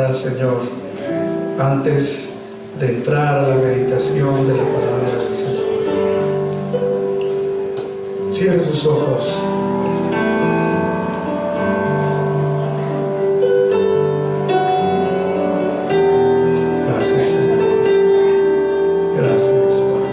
al Señor antes de entrar a la meditación de la palabra del Señor. Cierre sus ojos. Gracias, Señor. Gracias, Padre.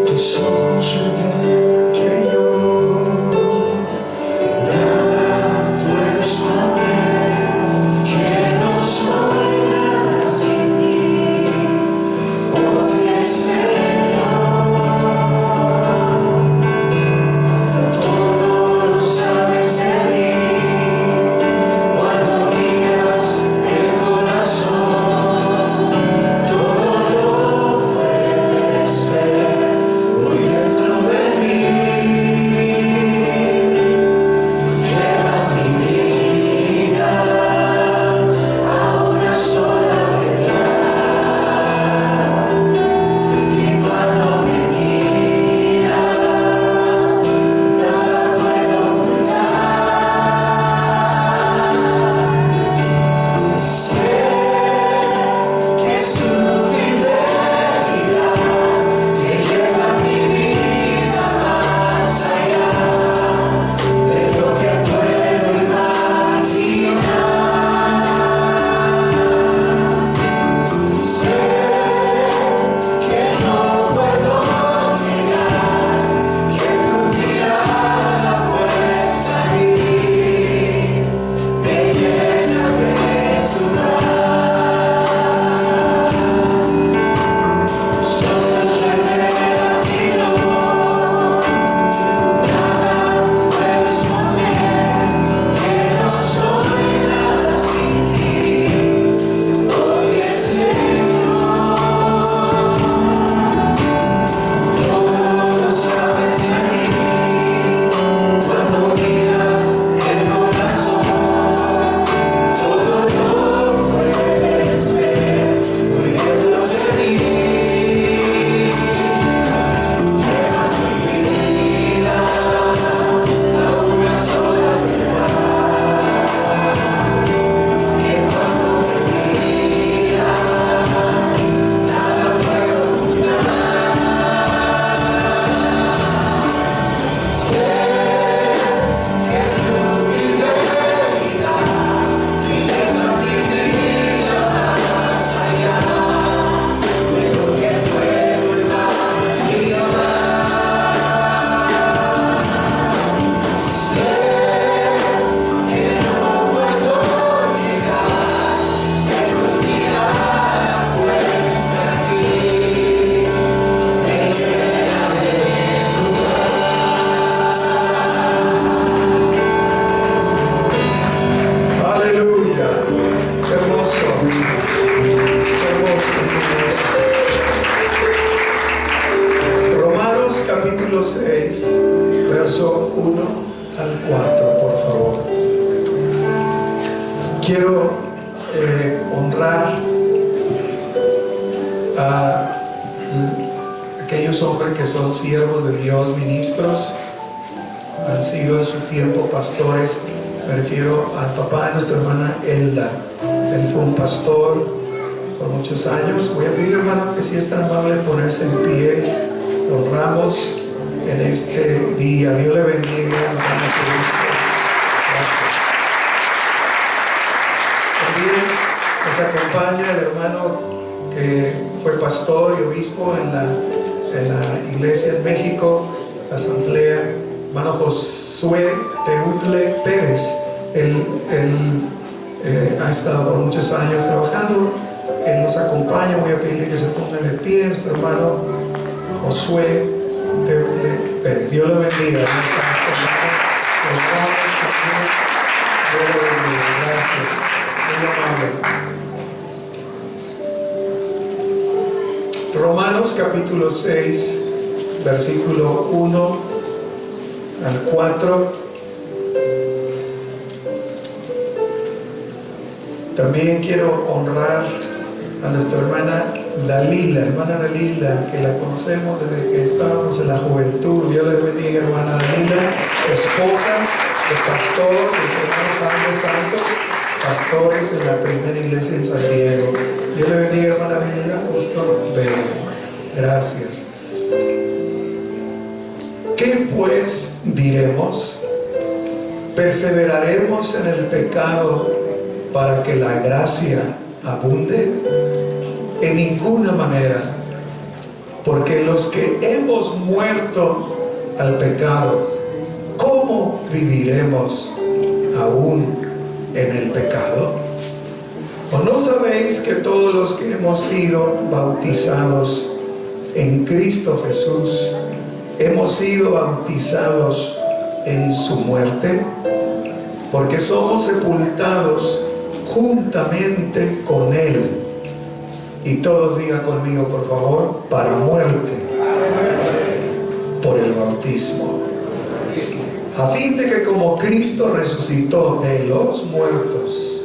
Tus ojos revelan que yo nada puedo esconder, que no soy nada sin ti. Oh, Señor, todo lo sabes de mí. Cuando miras el corazón, todo lo puedes ver muy dentro de mí. Llevas mi vida a una sola verdad, y cuando me miras, nada puedo ocultar. Sé que es tu fidelidad que lleva mi vida más allá de lo que puedo imaginar. Sé que no puedo negar que tu mirada puesta en mí me llena de tu paz. Solo revelan que no, nada puedo esconder, que no soy nada sin ti. Oye, Señor, todo lo sabes de mí. Cuando miras el corazón, todo lo puedes ver muy dentro de mí. Llevas mi vida a una sola verdad, que cuando me miras, nada puedo ocultar. Sé que es tu fidelidad que lleva mi vida más allá de lo que puedo imaginar. Sé que no puedo negar que tu mirada puesta en mí me llena de tu paz. Aleluya. Qué hermoso. Qué hermoso, qué hermoso. Romanos capítulo 6, verso 1 al 4, por favor. Quiero honrar a aquellos hombres que son siervos de Dios, ministros, han sido en su tiempo pastores. Me refiero al papá de nuestra hermana Elda. Él fue un pastor por muchos años. Voy a pedir, hermano, que si es tan amable ponerse en pie. Lo honramos en este día. Dios le bendiga, hermano. Gracias. También nos acompaña el hermano que fue pastor y obispo en la iglesia en México, la asamblea, hermano Josué Teutle Pérez. Él ha estado por muchos años trabajando. Él nos acompaña. Voy a pedirle que se ponga de pie, nuestro hermano Josué Teutle Pérez. Dios lo bendiga. Dios lo bendiga. Gracias. Muy amable. Romanos capítulo 6, versículo 1 al 4. También quiero honrar a nuestra hermana Dalila, hermana Dalila, que la conocemos desde que estábamos en la juventud. Dios les bendiga, hermana Dalila, esposa del pastor, del hermano Juan de Santos, pastores en la primera iglesia en San Diego. Dios le bendiga, hermana Dalila, gusto verle. Gracias. ¿Qué pues diremos? ¿Perseveraremos en el pecado para que la gracia abunde? En ninguna manera, porque los que hemos muerto al pecado, ¿cómo viviremos aún en el pecado? ¿O no sabéis que todos los que hemos sido bautizados en Cristo Jesús, hemos sido bautizados en su muerte? Porque somos sepultados juntamente con Él. Y todos digan conmigo, por favor, para muerte por el bautismo, a fin de que como Cristo resucitó de los muertos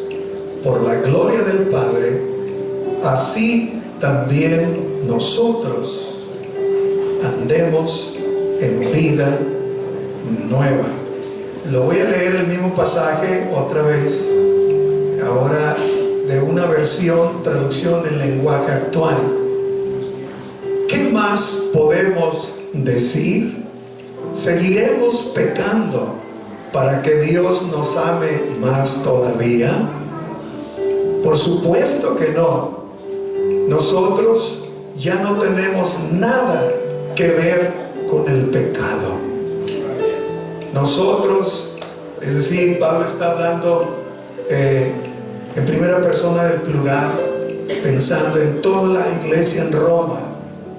por la gloria del Padre, así también nosotros andemos en vida nueva. Lo voy a leer el mismo pasaje otra vez, ahora de una traducción del lenguaje actual. ¿Qué más podemos decir? ¿Seguiremos pecando para que Dios nos ame más todavía? Por supuesto que no. Nosotros ya no tenemos nada que ver con el pecado. Nosotros, es decir, Pablo está hablando en primera persona del plural, pensando en toda la iglesia en Roma.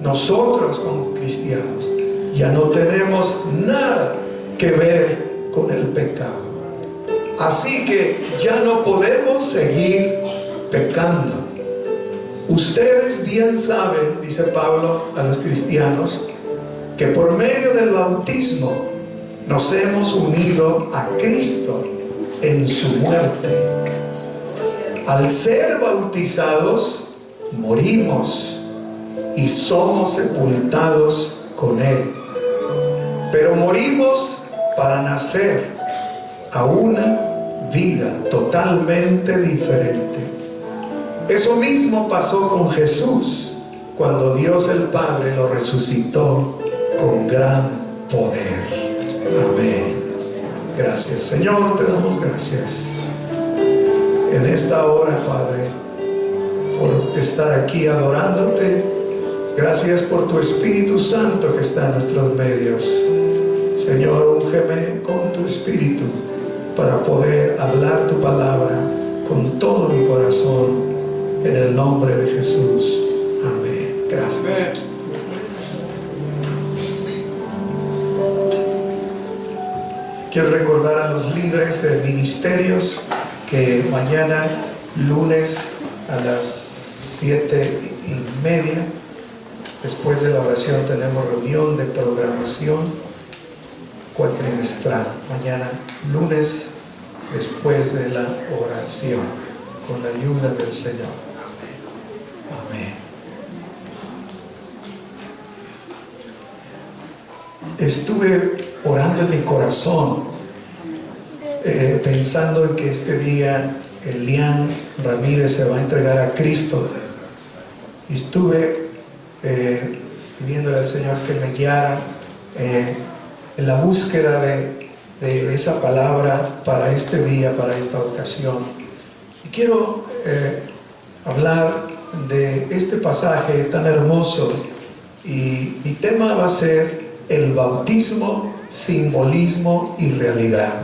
Nosotros como cristianos ya no tenemos nada que ver con el pecado. Así que ya no podemos seguir pecando. Ustedes bien saben, dice Pablo a los cristianos, que por medio del bautismo nos hemos unido a Cristo en su muerte. Al ser bautizados, morimos y somos sepultados con Él. Pero morimos para nacer a una vida totalmente diferente. Eso mismo pasó con Jesús cuando Dios el Padre lo resucitó con gran poder. Amén. Gracias, Señor, te damos gracias en esta hora, Padre, por estar aquí adorándote. Gracias por tu Espíritu Santo que está en nuestros medios. Señor, úngeme con tu Espíritu para poder hablar tu palabra con todo mi corazón, en el nombre de Jesús. Amén. Gracias. Quiero recordar a los líderes de ministerios que mañana, lunes a las 7:30, después de la oración, tenemos reunión de programación cuatrimestral. Mañana, lunes, después de la oración, con la ayuda del Señor. Amén. Estuve orando en mi corazón, pensando en que este día Elian Ramírez se va a entregar a Cristo. Y estuve pidiéndole al Señor que me guiara en la búsqueda de esa palabra para este día, para esta ocasión. Y quiero hablar de este pasaje tan hermoso, y mi tema va a ser el bautismo, simbolismo y realidad.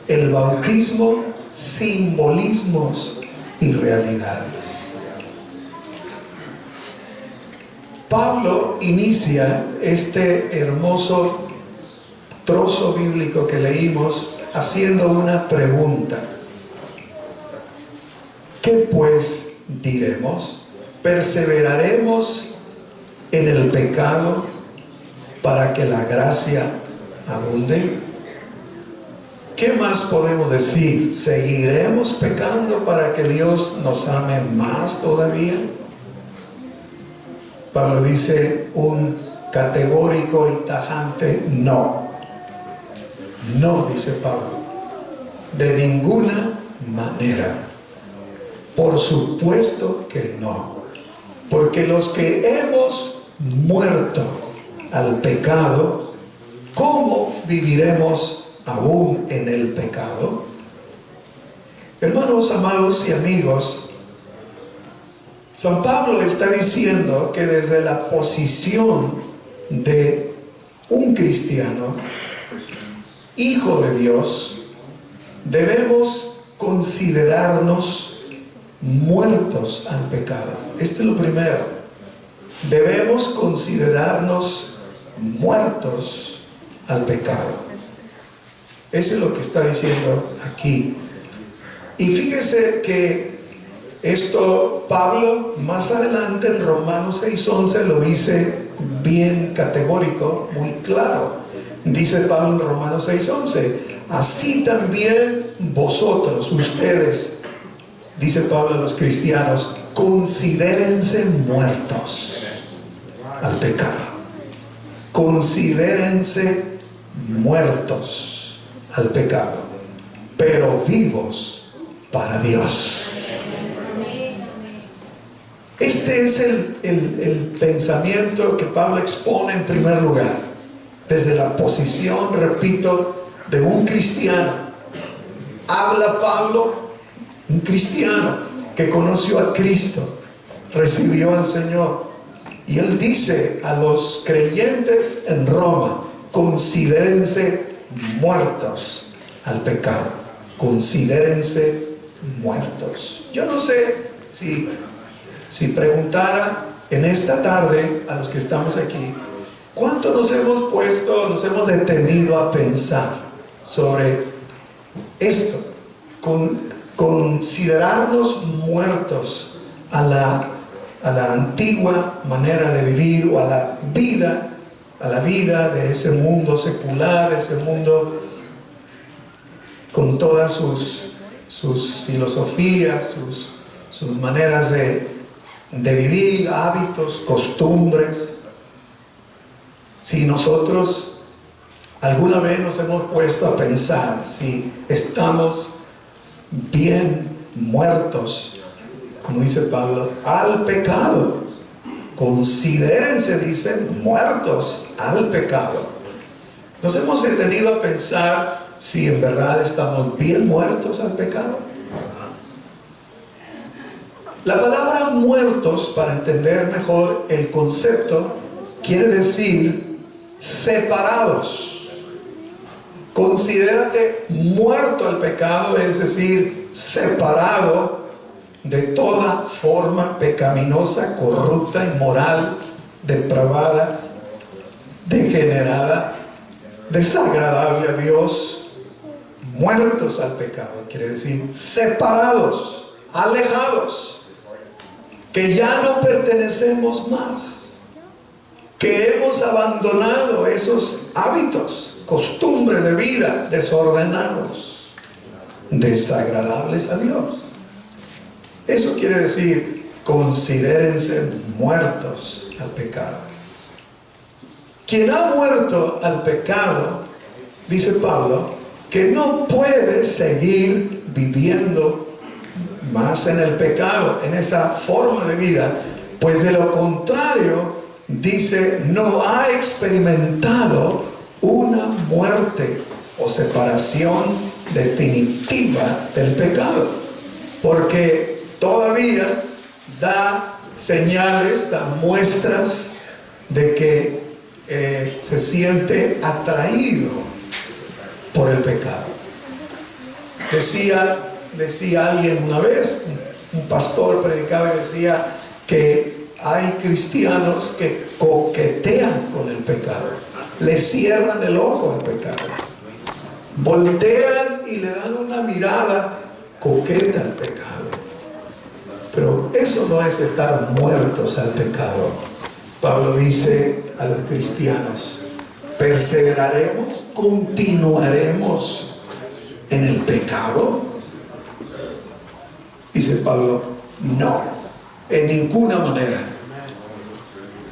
El bautismo, simbolismos y realidades. Pablo inicia este hermoso trozo bíblico que leímos haciendo una pregunta. ¿Qué pues diremos? ¿Perseveraremos en el pecado para que la gracia abunde? ¿Qué más podemos decir? ¿Seguiremos pecando para que Dios nos ame más todavía? Pablo dice un categórico y tajante no. No, dice Pablo, de ninguna manera. Por supuesto que no. Porque los que hemos muerto al pecado, ¿cómo viviremos aún en el pecado? Hermanos amados y amigos, San Pablo está diciendo que desde la posición de un cristiano, hijo de Dios, debemos considerarnos muertos al pecado. Esto es lo primero. Debemos considerarnos muertos al pecado. Eso es lo que está diciendo aquí. Y fíjese que esto Pablo más adelante en Romanos 6:11 lo dice bien categórico, muy claro. Dice Pablo en Romanos 6:11, así también vosotros, ustedes, dice Pablo a los cristianos, considérense muertos al pecado. Considérense muertos al pecado, pero vivos para Dios. Este es el pensamiento que Pablo expone en primer lugar, desde la posición, repito, de un cristiano. Habla Pablo, un cristiano que conoció a Cristo, recibió al Señor, y él dice a los creyentes en Roma, considérense muertos al pecado, considérense muertos. Yo no sé si preguntara en esta tarde a los que estamos aquí, ¿cuánto nos hemos detenido a pensar sobre esto? Considerarnos muertos a la antigua manera de vivir, o a la vida de ese mundo secular, ese mundo con todas sus filosofías, sus maneras de vivir, hábitos, costumbres. Si nosotros alguna vez nos hemos puesto a pensar si estamos bien muertos, como dice Pablo, al pecado. Considérense, dice, muertos al pecado. Nos hemos detenido a pensar si en verdad estamos bien muertos al pecado. La palabra muertos, para entender mejor el concepto, quiere decir separados. Considérate muerto al pecado, es decir, separado de toda forma pecaminosa, corrupta, inmoral, depravada, degenerada, desagradable a Dios. Muertos al pecado quiere decir separados, alejados, que ya no pertenecemos más, que hemos abandonado esos hábitos, costumbres de vida desordenados, desagradables a Dios. Eso quiere decir, considérense muertos al pecado. Quien ha muerto al pecado, dice Pablo, que no puede seguir viviendo más en el pecado, en esa forma de vida, pues de lo contrario, dice, no ha experimentado una muerte o separación definitiva del pecado, porque todavía da señales, da muestras de que se siente atraído por el pecado. Decía alguien una vez, un pastor predicaba y decía que hay cristianos que coquetean con el pecado, le cierran el ojo al pecado, voltean y le dan una mirada coqueta al pecado. Pero eso no es estar muertos al pecado. Pablo dice a los cristianos, ¿perseveraremos? ¿Continuaremos en el pecado? Dice Pablo, no, en ninguna manera.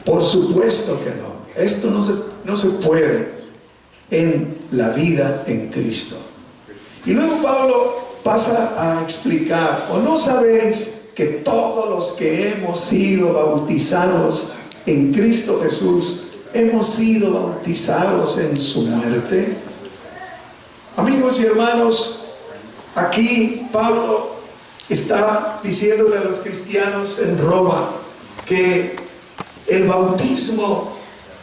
Por supuesto que no. Esto no se puede en la vida en Cristo. Y luego Pablo pasa a explicar: ¿o no sabéis que todos los que hemos sido bautizados en Cristo Jesús hemos sido bautizados en su muerte? Amigos y hermanos, aquí Pablo está diciéndole a los cristianos en Roma que el bautismo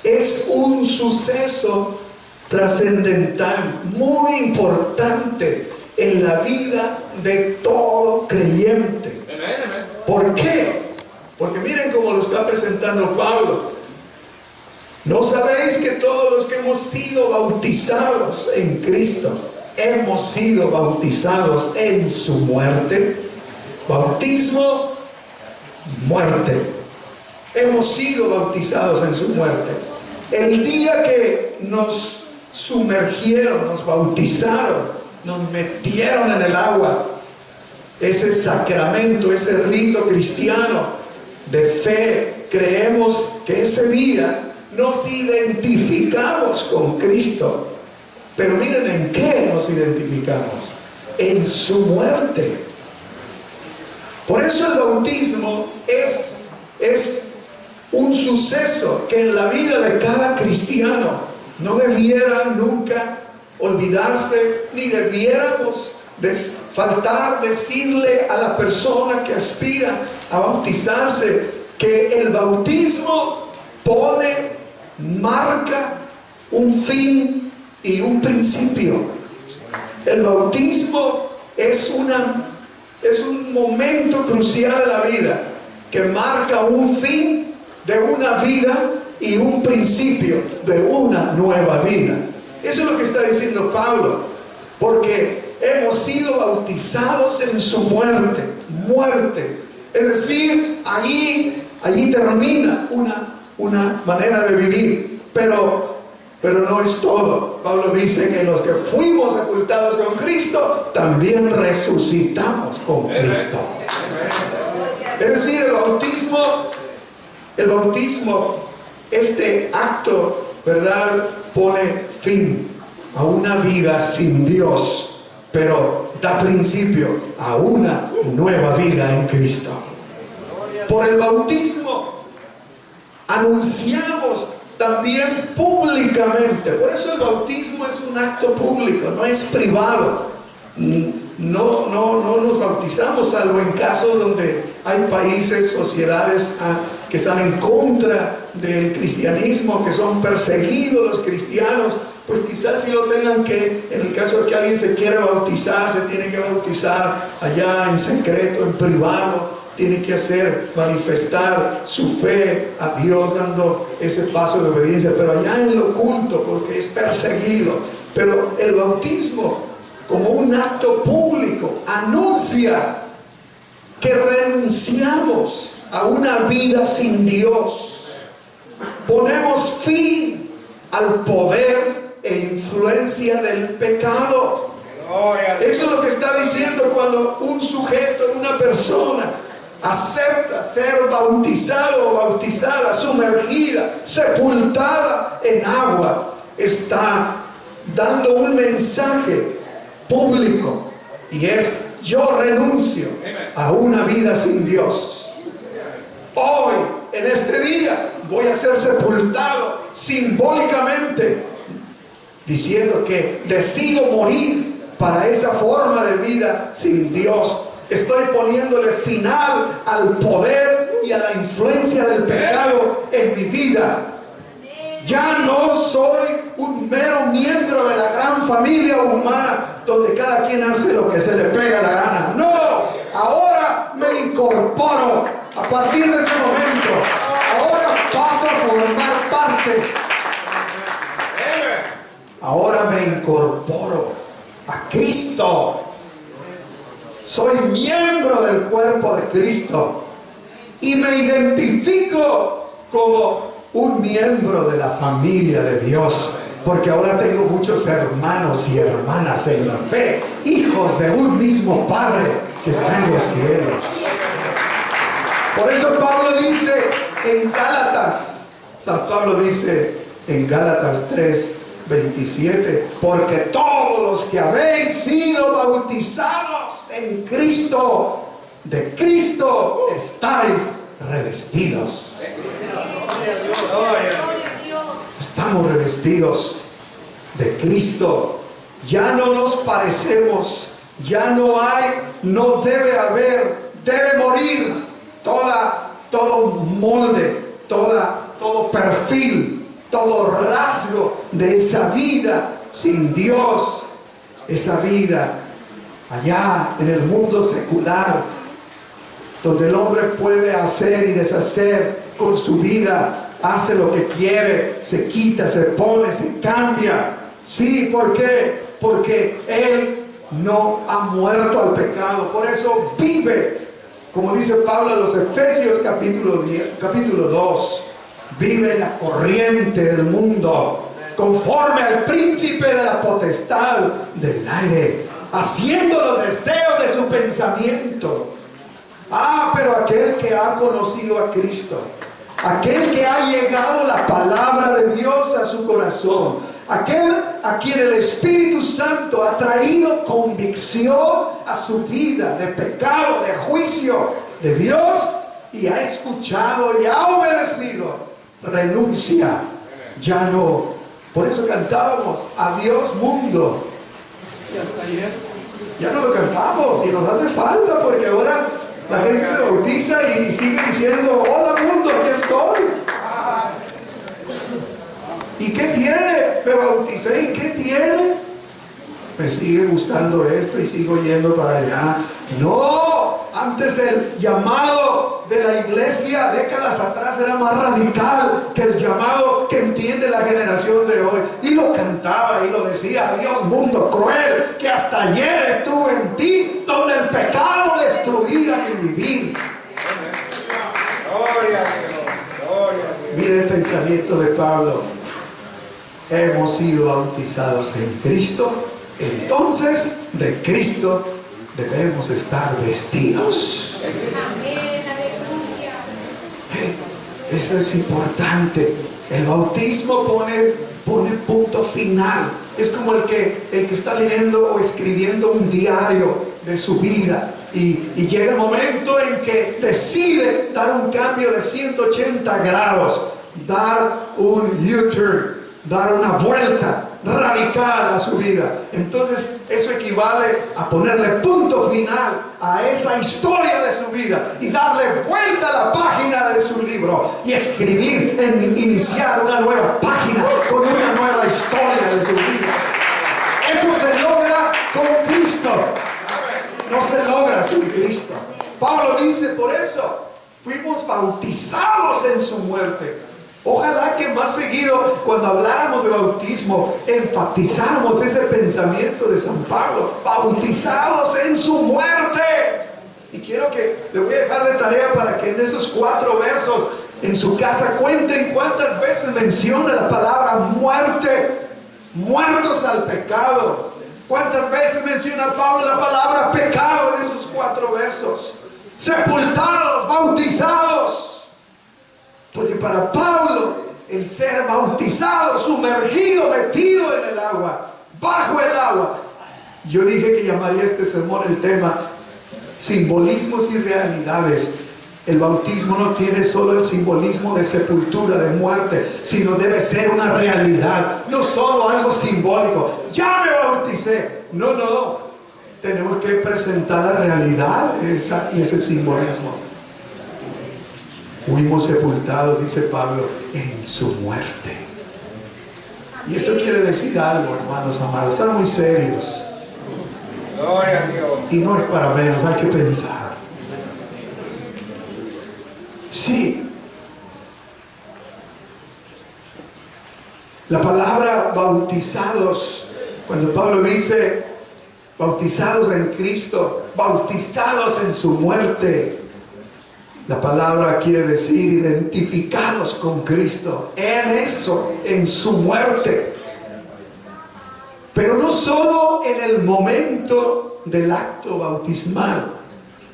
es un suceso trascendental, muy importante en la vida de todo creyente. ¿Por qué? Porque miren cómo lo está presentando Pablo. ¿No sabéis que todos los que hemos sido bautizados en Cristo hemos sido bautizados en su muerte? Bautismo, muerte. Hemos sido bautizados en su muerte. El día que nos sumergieron, nos bautizaron, nos metieron en el agua, ese sacramento, ese rito cristiano de fe, creemos que ese día nos identificamos con Cristo. Pero miren en qué nos identificamos: en su muerte. Por eso el bautismo es un suceso que en la vida de cada cristiano no debiera nunca olvidarse, ni debiéramos faltar decirle a la persona que aspira a bautizarse que el bautismo marca un fin y un principio. El bautismo es un momento crucial de la vida que marca un fin de una vida y un principio de una nueva vida. Eso es lo que está diciendo Pablo, porque hemos sido bautizados en su muerte. Es decir, allí termina una manera de vivir, pero no es todo. Pablo dice que los que fuimos sepultados con Cristo, también resucitamos con Cristo. Es decir, el bautismo, este acto, ¿verdad?, pone fin a una vida sin Dios, pero da principio a una nueva vida en Cristo. Por el bautismo anunciamos también públicamente. Por eso el bautismo es un acto público, no es privado. No nos bautizamos salvo en casos donde hay países, sociedades que están en contra del cristianismo, que son perseguidos los cristianos. Pues quizás si lo tengan que, en el caso de que alguien se quiera bautizar, se tiene que bautizar allá en secreto, en privado. Tiene que manifestar su fe a Dios dando ese paso de obediencia, pero allá en lo oculto, porque es perseguido. Pero el bautismo, como un acto público, anuncia que renunciamos a una vida sin Dios. Ponemos fin al poder e influencia del pecado. Eso es lo que está diciendo cuando un sujeto, una persona, acepta ser bautizado o bautizada, sumergida, sepultada en agua. Está dando un mensaje público, y es: yo renuncio a una vida sin Dios. Hoy, en este día, voy a ser sepultado simbólicamente, diciendo que decido morir para esa forma de vida sin Dios. Estoy poniéndole final al poder y a la influencia del pecado en mi vida. Ya no soy un mero miembro de la gran familia humana donde cada quien hace lo que se le pega la gana. No, ahora me incorporo a partir de ese momento. Ahora paso a formar parte. Ahora me incorporo a Cristo. Soy miembro del cuerpo de Cristo y me identifico como un miembro de la familia de Dios, porque ahora tengo muchos hermanos y hermanas en la fe, hijos de un mismo Padre que está en los cielos. Por eso Pablo dice en Gálatas San Pablo dice en Gálatas 3:27, porque todos los que habéis sido bautizados en Cristo, de Cristo estáis revestidos. Estamos revestidos de Cristo. Ya no nos parecemos, ya no hay, no debe haber, debe morir todo molde, todo perfil, todo rasgo de esa vida sin Dios, esa vida allá en el mundo secular, donde el hombre puede hacer y deshacer con su vida, hace lo que quiere, se quita, se pone, se cambia. Sí, ¿por qué? Porque él no ha muerto al pecado, por eso vive, como dice Pablo en los Efesios capítulo 2, vive en la corriente del mundo, conforme al príncipe de la potestad del aire, haciendo los deseos de su pensamiento. Pero aquel que ha conocido a Cristo, aquel que ha llegado la palabra de Dios a su corazón, aquel a quien el Espíritu Santo ha traído convicción a su vida de pecado, de juicio de Dios, y ha escuchado y ha obedecido, renuncia, ya no. Por eso cantábamos adiós mundo, y hasta ayer ya no lo cantamos, y nos hace falta, porque ahora la gente se bautiza y sigue diciendo hola mundo, aquí estoy. ¿Y qué tiene? Me bauticé, ¿y qué tiene? Me sigue gustando esto y sigo yendo para allá. No, antes el llamado de la iglesia décadas atrás era más radical que el llamado que entiende la generación de hoy. Y lo cantaba y lo decía: Dios mundo cruel, que hasta ayer estuvo en ti, donde el pecado destruía mi vivir. Mire el pensamiento de Pablo. Hemos sido bautizados en Cristo, entonces de Cristo debemos estar vestidos. Eso es importante. El bautismo pone punto final. Es como el que está leyendo o escribiendo un diario de su vida y llega el momento en que decide dar un cambio de 180 grados, dar un U-turn, dar una vuelta radical a su vida. Entonces eso equivale a ponerle punto final a esa historia de su vida y darle vuelta a la página de su libro y escribir, iniciar una nueva página con una nueva historia de su vida. Eso se logra con Cristo, no se logra sin Cristo. Pablo dice: por eso fuimos bautizados en su muerte. Ojalá que más seguido, cuando habláramos de bautismo, enfatizáramos ese pensamiento de San Pablo: bautizados en su muerte. Y quiero que le voy a dejar de tarea para que en esos 4 versos en su casa cuenten cuántas veces menciona la palabra muerte, muertos al pecado. Cuántas veces menciona Pablo la palabra pecado en esos 4 versos. Sepultados, bautizados. Porque para Pablo el ser bautizado, sumergido, metido en el agua, bajo el agua. Yo dije que llamaría este sermón el tema simbolismos y realidades. El bautismo no tiene solo el simbolismo de sepultura, de muerte, sino debe ser una realidad, no solo algo simbólico. Ya me bauticé. No. Tenemos que presentar la realidad y ese simbolismo. Fuimos sepultados, dice Pablo, en su muerte. Y esto quiere decir algo, hermanos amados. Están muy serios. Y no es para menos, hay que pensar. Sí. La palabra bautizados, cuando Pablo dice bautizados en Cristo, bautizados en su muerte, la palabra quiere decir identificados con Cristo, en eso, en su muerte. Pero no solo en el momento del acto bautismal,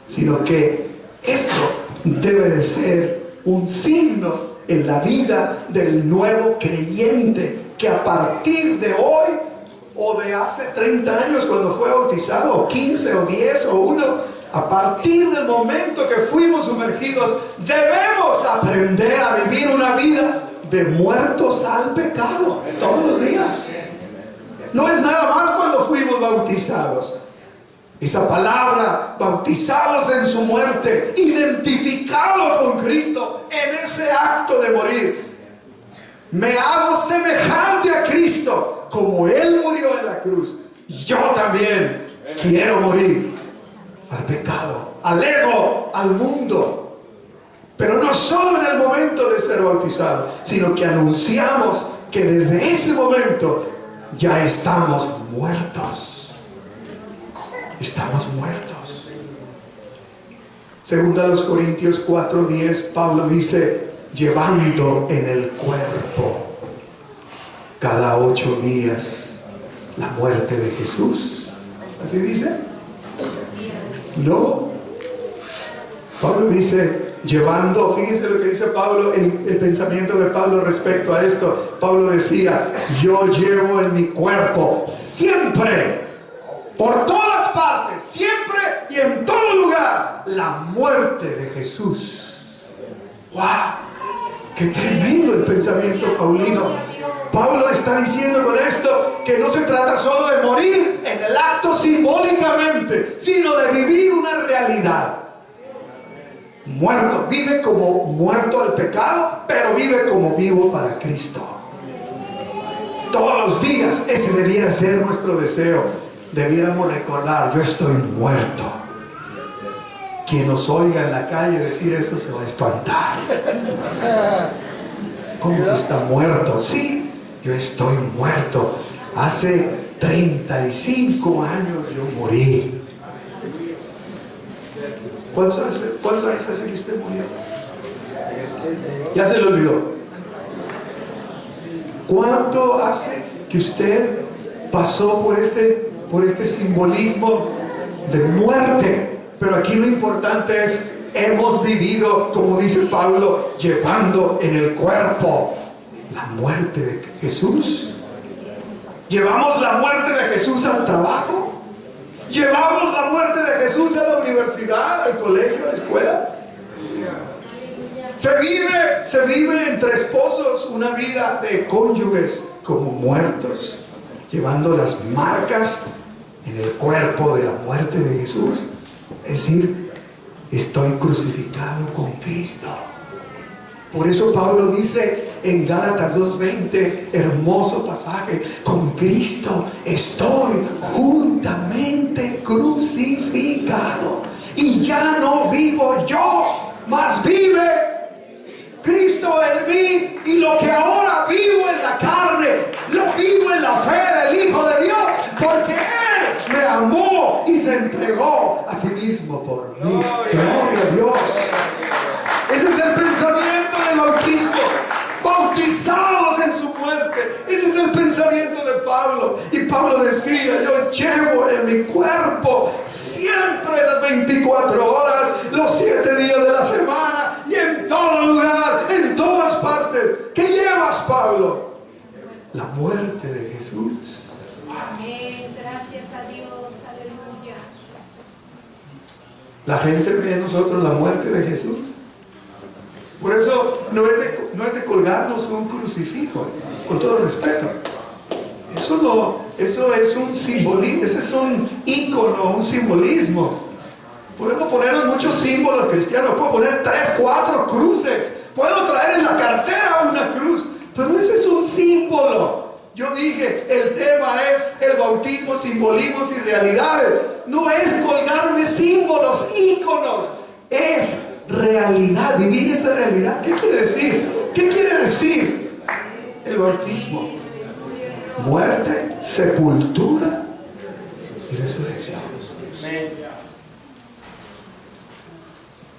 sino que eso debe de ser un signo en la vida del nuevo creyente, que a partir de hoy o de hace 30 años cuando fue bautizado, o 15 o 10 o 1, a partir del momento que fuimos sumergidos, debemos aprender a vivir una vida de muertos al pecado todos los días. No es nada más cuando fuimos bautizados. Esa palabra, bautizados en su muerte, identificados con Cristo en ese acto de morir. Me hago semejante a Cristo, como Él murió en la cruz. Yo también quiero morir al pecado, al ego, al mundo. Pero no solo en el momento de ser bautizado, sino que anunciamos que desde ese momento ya estamos muertos. Estamos muertos. Segunda a los Corintios 4:10, Pablo dice: llevando en el cuerpo cada 8 días la muerte de Jesús. ¿Así dice? No. Pablo dice llevando. Fíjense lo que dice Pablo, el pensamiento de Pablo respecto a esto. Pablo decía: yo llevo en mi cuerpo siempre, por todas partes, siempre y en todo lugar, la muerte de Jesús. ¡Wow! ¡Qué tremendo el pensamiento paulino! Pablo está diciendo con esto que no se trata solo de morir en el acto simbólicamente, sino de vivir una realidad. Muerto, vive como muerto al pecado, pero vive como vivo para Cristo. Todos los días ese debiera ser nuestro deseo. Debiéramos recordar: yo estoy muerto. Quien nos oiga en la calle decir esto se va a espantar. ¿Cómo que está muerto? Sí, yo estoy muerto. Hace 35 años yo morí. ¿Cuántos años hace que usted murió? Ya se le olvidó. ¿Cuánto hace que usted pasó por este simbolismo de muerte? Pero aquí lo importante es: hemos vivido, como dice Pablo, llevando en el cuerpo la muerte de Jesús. Llevamos la muerte de Jesús al trabajo. Llevamos la muerte de Jesús a la universidad, al colegio, a la escuela. Se vive entre esposos una vida de cónyuges como muertos, llevando las marcas en el cuerpo de la muerte de Jesús. Es decir, estoy crucificado con Cristo. Por eso Pablo dice en Gálatas 2:20, hermoso pasaje: con Cristo estoy juntamente crucificado, y ya no vivo yo, mas vive Cristo en mí. Y lo que ahora vivo en la carne, lo vivo en la fe del Hijo de Dios, porque Él me amó y se entregó a sí mismo por mí. Gloria a Dios. Ese es el pensamiento del bautismo. Bautizados en su muerte. Ese es el pensamiento de Pablo. Y Pablo decía: yo llevo en mi cuerpo siempre las 24 horas, los 7 días de la semana, y en todo lugar, en todas partes. ¿Qué llevas, Pablo? La muerte de Jesús. Amén. Gracias a Dios. Aleluya. La gente ve en nosotros la muerte de Jesús. Por eso no es de colgarnos un crucifijo, con todo respeto. Eso es un simbolismo, ese es un ícono, un simbolismo. Podemos ponernos muchos símbolos cristianos, puedo poner 3, 4 cruces, puedo traer en la cartera una cruz, pero ese es un símbolo. Yo dije, el tema es el bautismo, simbolismos y realidades. No es colgarme símbolos, íconos, es realidad, vivir esa realidad. ¿Qué quiere decir? ¿Qué quiere decir el bautismo? Muerte, sepultura y resurrección.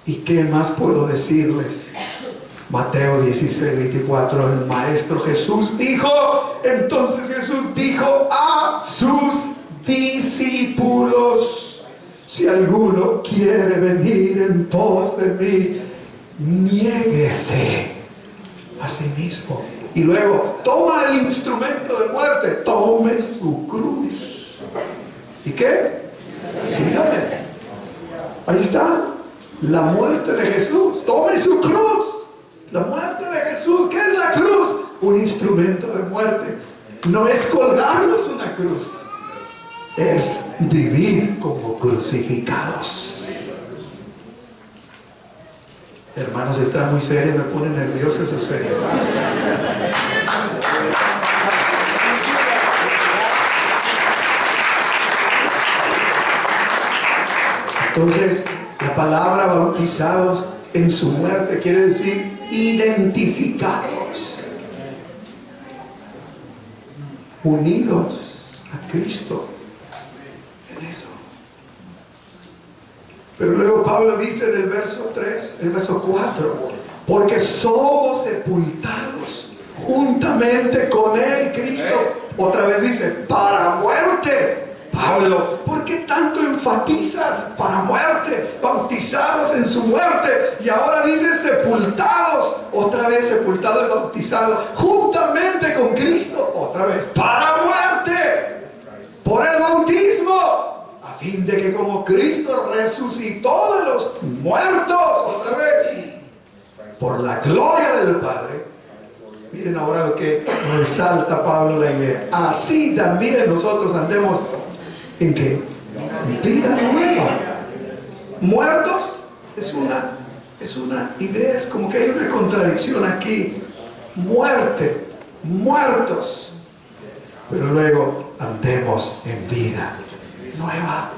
¿Y qué más puedo decirles? Mateo 16:24, el Maestro Jesús dijo, entonces Jesús dijo a sus discípulos: si alguno quiere venir en pos de mí, niéguese a sí mismo. Y luego toma el instrumento de muerte, tome su cruz. ¿Y qué? Sígame. Ahí está la muerte de Jesús. Tome su cruz. La muerte de Jesús. ¿Qué es la cruz? Un instrumento de muerte. No es colgarnos una cruz, es vivir como crucificados. Hermanos, está muy serio, me pone nervioso eso serio. Entonces, la palabra bautizados en su muerte quiere decir identificados, unidos a Cristo en eso. Pero luego Pablo dice en el verso 3, el verso 4, porque somos sepultados juntamente con él, Cristo. Otra vez dice, para muerte. Pablo, ¿por qué tanto enfatizas para muerte? Bautizados en su muerte. Y ahora dice sepultados. Otra vez sepultados y bautizados juntamente con Cristo. Otra vez para muerte. Por el bautismo. A fin de que como Cristo resucitó de los muertos. Otra vez. Por la gloria del Padre. Miren ahora lo que resalta Pablo la idea. Así también nosotros andemos. ¿En qué? Vida nueva. Muertos es una idea, es como que hay una contradicción aquí. Muerte, muertos. Pero luego andemos en vida nueva.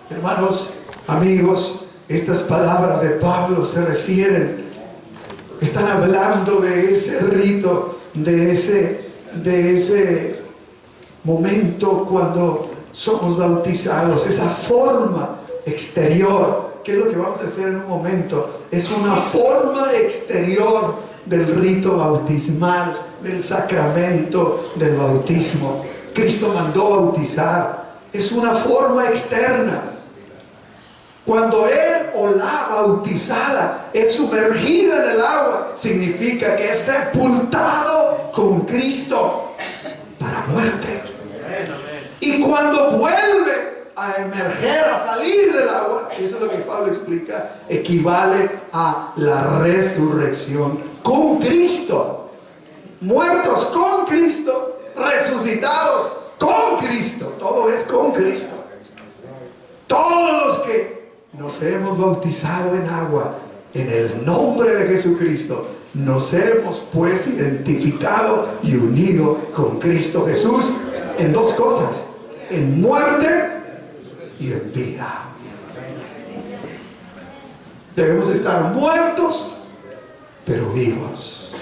Hermanos, amigos, estas palabras de Pablo se refieren, están hablando de ese rito, de ese momento cuando somos bautizados, esa forma exterior. ¿Qué es lo que vamos a hacer en un momento? Es una forma exterior del rito bautismal, del sacramento del bautismo. Cristo mandó bautizar, es una forma externa. Cuando él o la bautizada es sumergida en el agua, significa que es sepultado con Cristo para muerte. Y cuando vuelve a emerger, a salir del agua, eso es lo que Pablo explica, equivale a la resurrección con Cristo. Muertos con Cristo, resucitados con Cristo. Todo es con Cristo. Todos los que nos hemos bautizado en agua, en el nombre de Jesucristo, nos hemos pues identificado y unido con Cristo Jesús en dos cosas: en muerte y en vida. Debemos estar muertos pero vivos.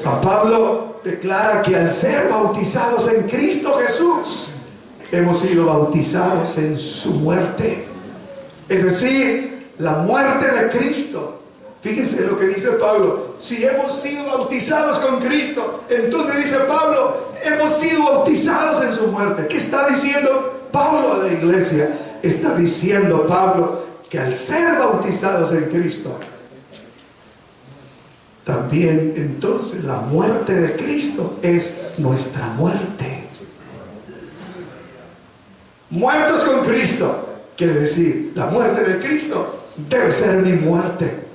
San Pablo declara que al ser bautizados en Cristo Jesús, hemos sido bautizados en su muerte, es decir, la muerte de Cristo. Fíjense lo que dice Pablo: si hemos sido bautizados con Cristo, entonces dice Pablo, hemos sido bautizados en su muerte. ¿Qué está diciendo Pablo a la iglesia? Está diciendo Pablo que al ser bautizados en Cristo, también entonces la muerte de Cristo es nuestra muerte. Muertos con Cristo quiere decir, la muerte de Cristo debe ser mi muerte.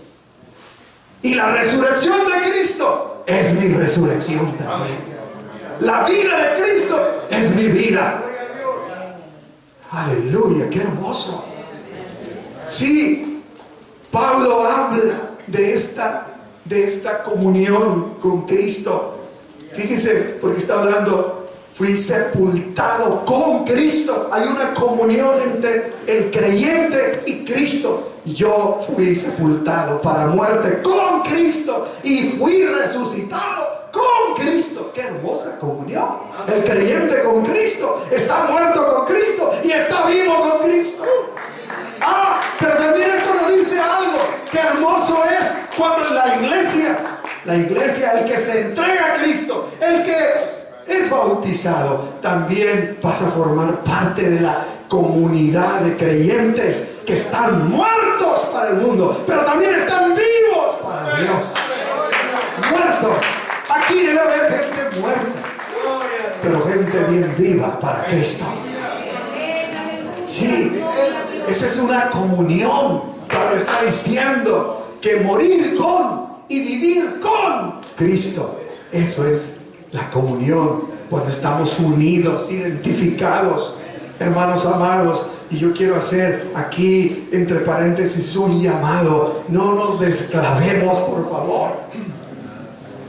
Y la resurrección de Cristo es mi resurrección también. La vida de Cristo es mi vida. Aleluya, qué hermoso. Sí, Pablo habla de esta comunión con Cristo. Fíjense, porque está hablando, fui sepultado con Cristo. Hay una comunión entre el creyente y Cristo. Yo fui sepultado para muerte con Cristo y fui resucitado con Cristo. ¡Qué hermosa comunión! El creyente con Cristo está muerto con Cristo y está vivo con Cristo. Pero también esto nos dice algo. ¡Qué hermoso es cuando la iglesia, el que se entrega a Cristo, el que es bautizado, también pasa a formar parte de la comunidad de creyentes que están muertos para el mundo, pero también están vivos para Dios. Muertos. Aquí debe haber gente muerta, pero gente bien viva para Cristo. Sí, esa es una comunión. Pablo está diciendo que morir con y vivir con Cristo, eso es la comunión, cuando estamos unidos, identificados. Hermanos amados, y yo quiero hacer aquí entre paréntesis un llamado: no nos desclavemos, por favor,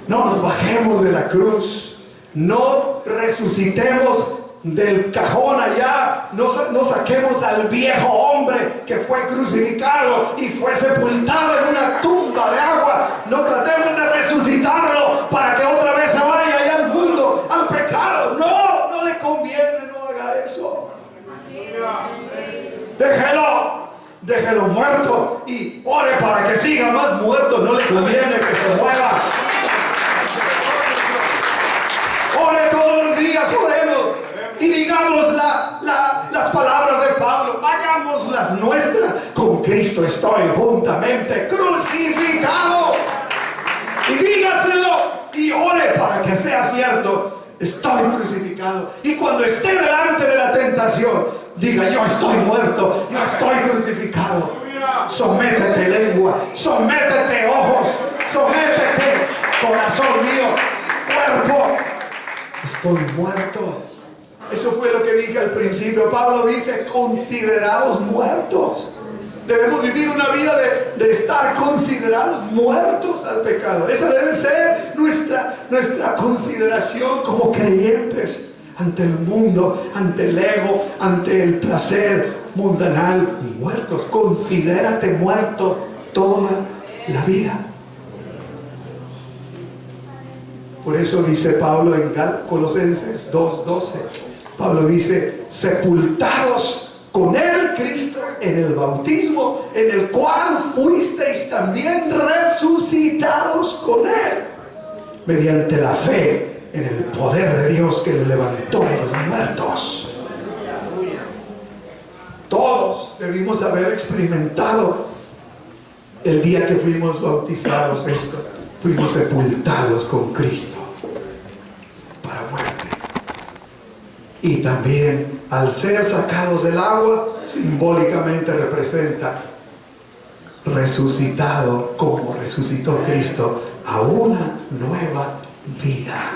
no nos bajemos de la cruz, no resucitemos del cajón allá, no saquemos al viejo hombre que fue crucificado y fue sepultado en una tumba de agua. No tratemos de resucitarlo para que otra vez se vaya allá al mundo, al pecado. No le conviene, no haga eso. Déjelo muerto y ore para que siga más muerto. No le conviene que se mueva. Ore todos los días, oremos y digamos las palabras de Pablo, hagámoslas nuestras. Con Cristo estoy juntamente crucificado. Y dígaselo y ore para que sea cierto: estoy crucificado. Y cuando esté delante de la tentación, diga: yo estoy muerto, yo estoy crucificado. Sométete, lengua, sométete, ojos, sométete, corazón mío, cuerpo. Estoy muerto. Eso fue lo que dije al principio. Pablo dice: considerados muertos. Debemos vivir una vida de estar considerados muertos al pecado. Esa debe ser nuestra consideración como creyentes ante el mundo, ante el ego, ante el placer mundanal. Muertos. Considérate muerto toda la vida. Por eso dice Pablo en Colosenses 2:12, Pablo dice: sepultados con el Cristo en el bautismo, en el cual fuisteis también resucitados con él, mediante la fe en el poder de Dios que le levantó de los muertos. Todos debimos haber experimentado el día que fuimos bautizados esto. Fuimos sepultados con Cristo para muerte. Y también, al ser sacados del agua, simbólicamente representa resucitado como resucitó Cristo a una nueva vida,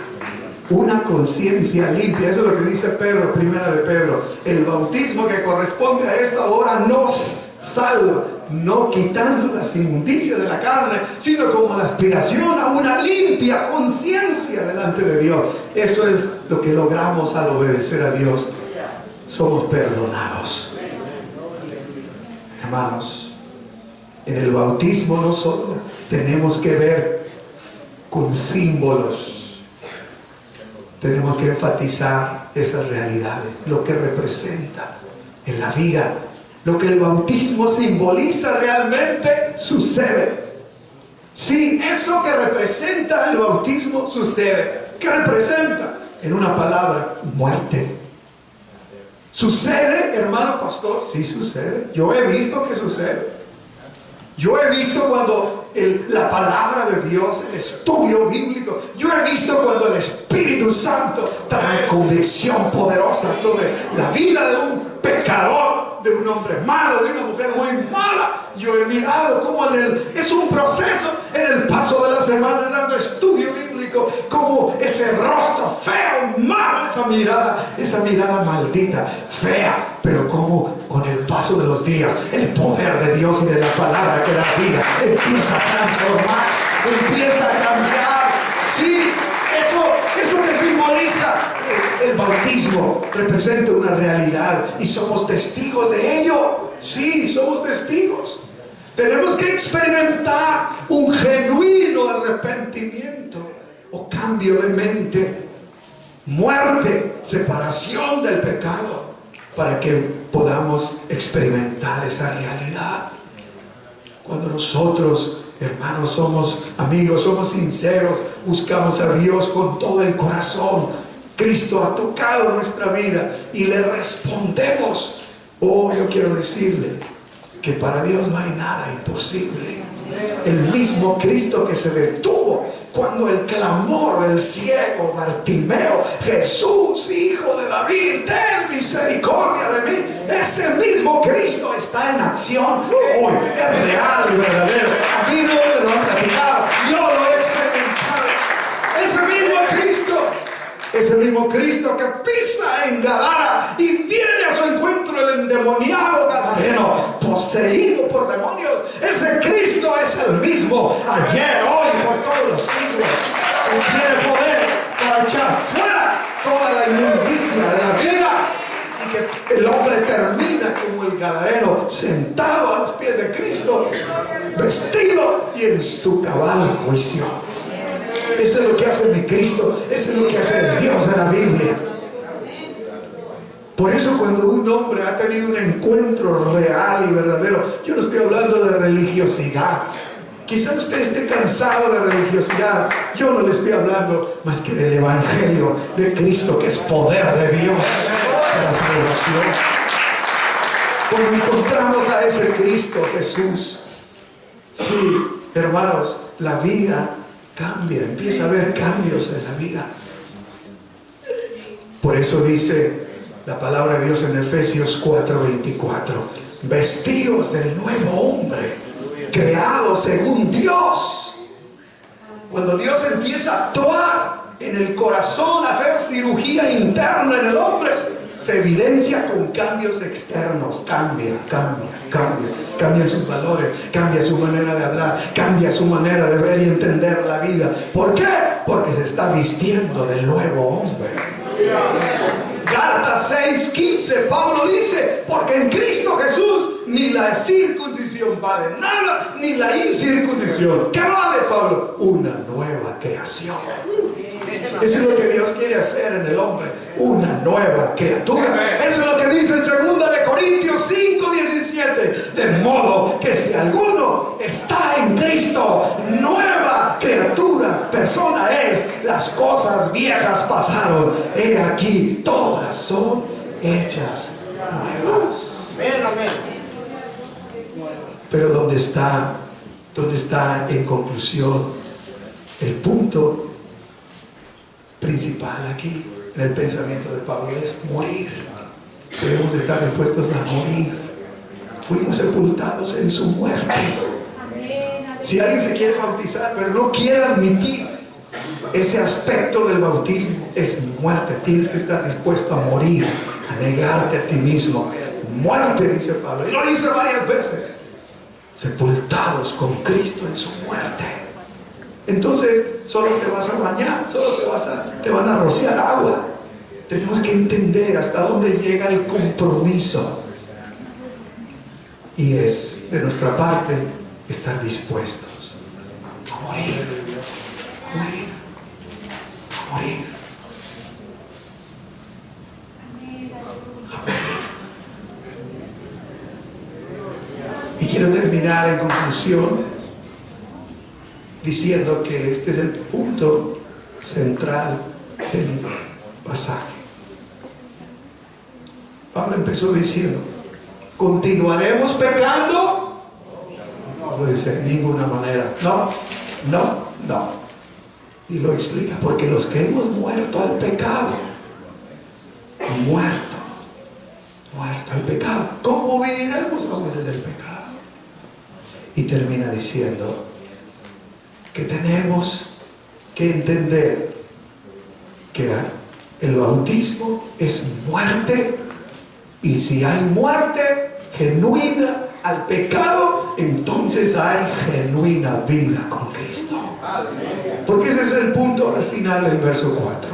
una conciencia limpia. Eso es lo que dice Pedro, primera de Pedro: el bautismo que corresponde a esto ahora nos salva, no quitando las inmundicias de la carne, sino como la aspiración a una limpia conciencia delante de Dios. Eso es lo que logramos al obedecer a Dios. Somos perdonados. Hermanos, en el bautismo no solo tenemos que ver con símbolos, tenemos que enfatizar esas realidades, lo que representa en la vida. Lo que el bautismo simboliza realmente sucede. Sí, eso que representa el bautismo sucede. ¿Qué representa? En una palabra: muerte. ¿Sucede, hermano pastor? Sí, sucede. Yo he visto que sucede. Yo he visto cuando la palabra de Dios, el estudio bíblico, yo he visto cuando el Espíritu Santo trae convicción poderosa sobre la vida de un pecador, de un hombre malo, de una mujer muy mala. Yo he mirado cómo es un proceso en el paso de las semanas dando estudio bíblico, como ese rostro feo, malo, esa mirada maldita, fea, pero como con el paso de los días, el poder de Dios y de la palabra que da vida empieza a transformar, empieza a cambiar. Sí, eso que simboliza el bautismo representa una realidad y somos testigos de ello. Sí, somos testigos. Tenemos que experimentar un genuino arrepentimiento o cambio de mente, muerte, separación del pecado, para que podamos experimentar esa realidad. Cuando nosotros, hermanos, somos amigos, somos sinceros, buscamos a Dios con todo el corazón, Cristo ha tocado nuestra vida y le respondemos. Oh, yo quiero decirle que para Dios no hay nada imposible. El mismo Cristo que se detuvo cuando el clamor del ciego Bartimeo: Jesús, hijo de David, ten misericordia de mí. Ese mismo Cristo está en acción hoy. Es real y verdadero. A mí no me lo han platicado, yo lo he experimentado. Ese mismo Cristo que pisa en Gadara y viene a su encuentro el endemoniado gadareno, poseído por demonios. Ese Cristo es el mismo ayer, hoy, por todos los siglos. Él tiene poder para echar fuera toda la inmundicia de la vida, y que el hombre termina como el gadareno, sentado a los pies de Cristo, vestido y en su cabal juicio. Eso es lo que hace mi Cristo, eso es lo que hace el Dios de la Biblia. Por eso cuando un hombre ha tenido un encuentro real y verdadero, yo no estoy hablando de religiosidad. Quizá usted esté cansado de religiosidad. Yo no le estoy hablando más que del Evangelio de Cristo, que es poder de Dios para salvación. Cuando encontramos a ese Cristo Jesús, sí, hermanos, la vida cambia, empieza a haber cambios en la vida. Por eso dice la palabra de Dios en Efesios 4:24: vestidos del nuevo hombre, creado según Dios. Cuando Dios empieza a actuar en el corazón, a hacer cirugía interna en el hombre, se evidencia con cambios externos. Cambian sus valores, cambia su manera de hablar, cambia su manera de ver y entender la vida. ¿Por qué? Porque se está vistiendo del nuevo hombre. Gálatas 6:15, Pablo dice: porque en Cristo Jesús ni la circuncisión vale nada, ni la incircuncisión. ¿Qué vale, Pablo? Una nueva creación. Eso es lo que Dios quiere hacer en el hombre, una nueva criatura. Eso es lo que dice en 2 Corintios 5:17: de modo que si alguno está en Cristo, nueva criatura, persona es. Las cosas viejas pasaron, he aquí, todas son hechas nuevas. Pero ¿dónde está en conclusión el punto principal aquí en el pensamiento de Pablo? Es morir. Debemos estar dispuestos a morir. Fuimos sepultados en su muerte. Si alguien se quiere bautizar pero no quiere admitir ese aspecto del bautismo, es muerte. Tienes que estar dispuesto a morir, a negarte a ti mismo. Muerte, dice Pablo, y lo dice varias veces. Sepultados con Cristo en su muerte. Entonces solo te vas a bañar, solo te van a rociar agua. Tenemos que entender hasta dónde llega el compromiso, y es de nuestra parte estar dispuestos a morir, a morir, a morir, a morir. Y quiero terminar en conclusión diciendo que este es el punto central del pasaje. Pablo empezó diciendo: ¿continuaremos pecando? No, dice, de ninguna manera. No. Y lo explica: porque los que hemos muerto al pecado, muerto al pecado, ¿cómo viviremos aún en el pecado? Y termina diciendo que tenemos que entender que el bautismo es muerte, y si hay muerte genuina al pecado, entonces hay genuina vida con Cristo. Porque ese es el punto al final del verso 4: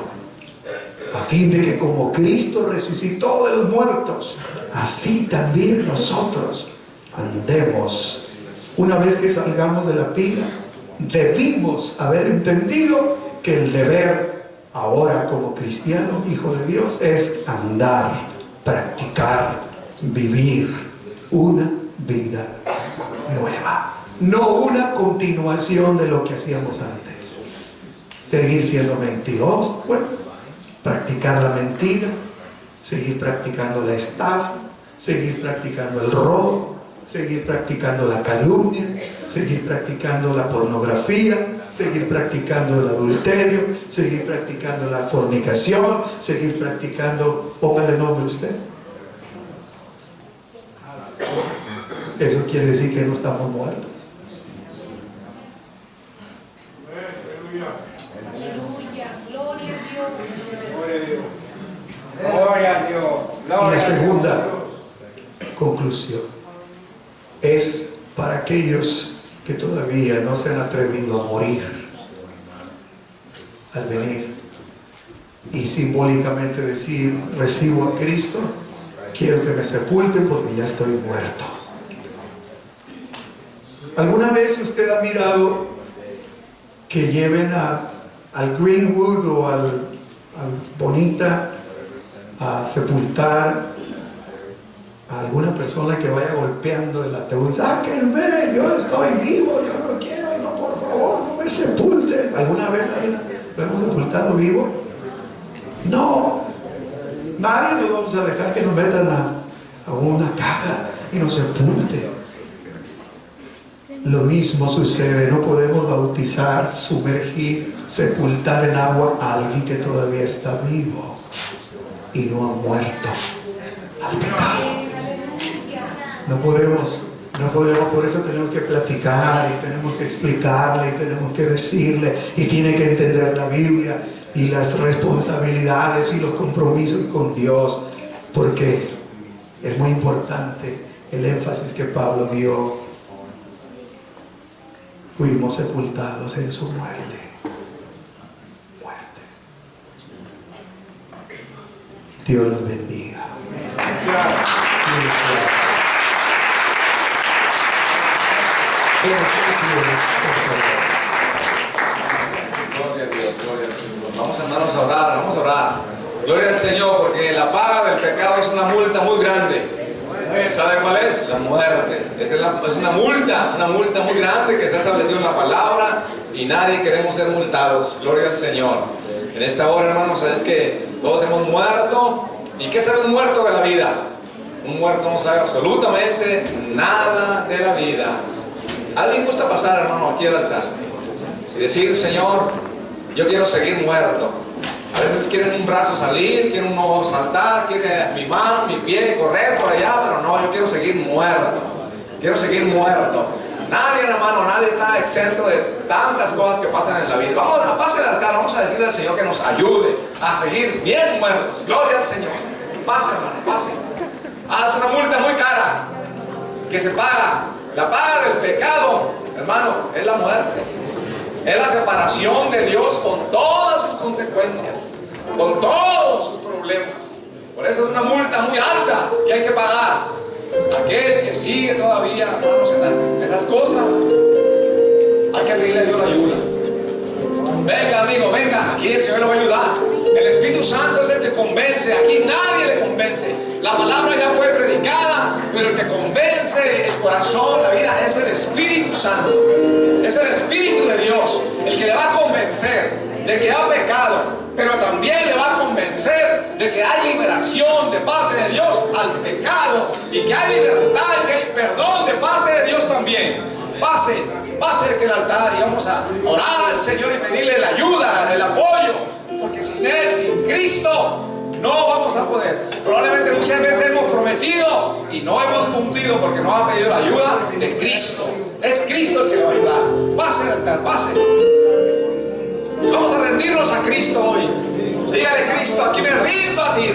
a fin de que como Cristo resucitó de los muertos, así también nosotros andemos. Una vez que salgamos de la pila, debimos haber entendido que el deber ahora como cristiano, hijo de Dios, es andar, practicar, vivir una vida nueva, no una continuación de lo que hacíamos antes. Seguir siendo mentirosos, bueno, practicar la mentira, seguir practicando la estafa, seguir practicando el robo, seguir practicando la calumnia, seguir practicando la pornografía, seguir practicando el adulterio, seguir practicando la fornicación, seguir practicando, póngale nombre usted. Eso quiere decir que no estamos muertos. Aleluya, gloria a Dios. Gloria a Dios. Y la segunda conclusión es para aquellos que todavía no se han atrevido a morir al venir y simbólicamente decir: recibo a Cristo, quiero que me sepulten porque ya estoy muerto. ¿Alguna vez usted ha mirado que lleven al Greenwood o al Bonita a sepultar a alguna persona que vaya golpeando el ataúd? ¡Sáquenme! Yo estoy vivo, yo no quiero, no, por favor, no me sepulten. ¿Alguna vez lo hemos sepultado vivo? No, nadie nos vamos a dejar que nos metan a una caja y nos sepulte. Lo mismo sucede, no podemos bautizar, sumergir, sepultar en agua a alguien que todavía está vivo y no ha muerto al pecado. No podemos, por eso tenemos que platicar y tenemos que explicarle y tenemos que decirle, y tiene que entender la Biblia y las responsabilidades y los compromisos con Dios, porque es muy importante el énfasis que Pablo dio. Fuimos sepultados en su muerte. Dios los bendiga. Gloria a Dios, gloria al Señor. Vamos, hermanos, a orar, vamos a orar. Gloria al Señor, porque la paga del pecado es una multa muy grande. ¿Sabe cuál es? La muerte. Es una multa muy grande que está establecida en la palabra y nadie queremos ser multados. Gloria al Señor. En esta hora, hermanos, sabes que todos hemos muerto. ¿Y qué sabe un muerto de la vida? Un muerto no sabe absolutamente nada de la vida. ¿Alguien gusta pasar, hermano, aquí al altar y decir: Señor, yo quiero seguir muerto? A veces quieren un brazo salir, quieren un ojo saltar, quieren mi mano, mi pie, correr por allá, pero no, yo quiero seguir muerto. Quiero seguir muerto. Nadie, hermano, nadie está exento de tantas cosas que pasan en la vida. Vamos a pasar al altar, vamos a decirle al Señor que nos ayude a seguir bien muertos. Gloria al Señor. Pase, hermano, pase. Es una multa muy cara que se paga. La paga del pecado, hermano, es la muerte. Es la separación de Dios con todas sus consecuencias, con todos sus problemas. Por eso es una multa muy alta que hay que pagar. Aquel que sigue todavía, hermanos, en esas cosas, hay que pedirle a Dios la ayuda. Venga, amigo, venga, aquí el Señor le va a ayudar. El Espíritu Santo es el que convence, aquí nadie le convence. La palabra ya fue predicada, pero el que convence el corazón, la vida, es el Espíritu Santo. Es el Espíritu de Dios el que le va a convencer de que ha pecado, pero también le va a convencer de que hay liberación de parte de Dios al pecado y que hay libertad y que hay perdón de parte de Dios también. Pase que el altar y vamos a orar al Señor y pedirle la ayuda, el apoyo, porque sin Él, sin Cristo, no vamos a poder. Probablemente muchas veces hemos prometido y no hemos cumplido porque no ha pedido la ayuda de Cristo. Es Cristo el que le va a ayudar. Pase al altar, pase. Y vamos a rendirnos a Cristo hoy. Dígale: Cristo, aquí me rindo a ti.